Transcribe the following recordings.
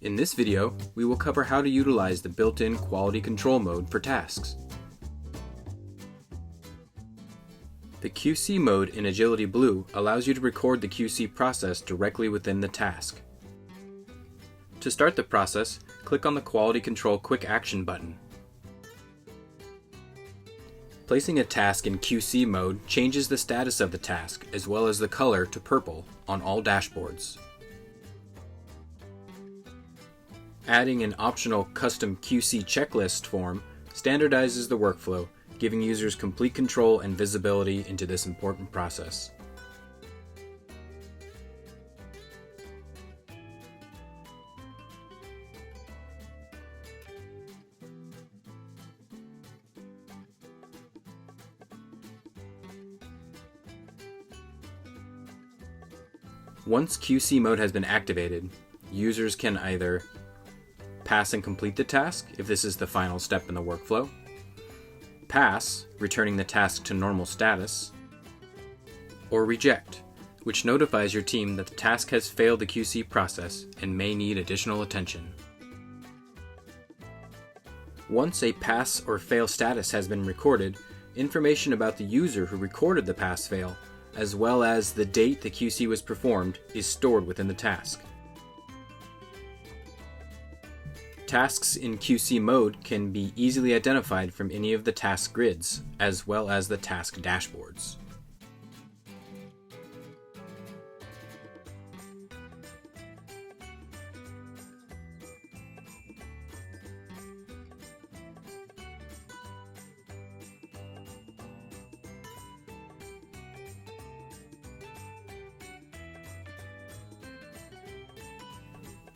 In this video, we will cover how to utilize the built-in quality control mode for tasks. The QC mode in Agility Blue allows you to record the QC process directly within the task. To start the process, click on the Quality Control Quick Action button. Placing a task in QC mode changes the status of the task as well as the color to purple on all dashboards. Adding an optional custom QC checklist form standardizes the workflow, giving users complete control and visibility into this important process. Once QC mode has been activated, users can either pass and complete the task if this is the final step in the workflow, pass, returning the task to normal status, or reject, which notifies your team that the task has failed the QC process and may need additional attention. Once a pass or fail status has been recorded, information about the user who recorded the pass-fail, as well as the date the QC was performed, is stored within the task. Tasks in QC mode can be easily identified from any of the task grids, as well as the task dashboards.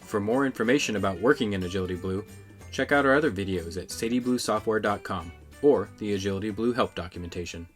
For more information about working in Agility Blue, check out our other videos at sadiebluesoftware.com or the Agility Blue help documentation.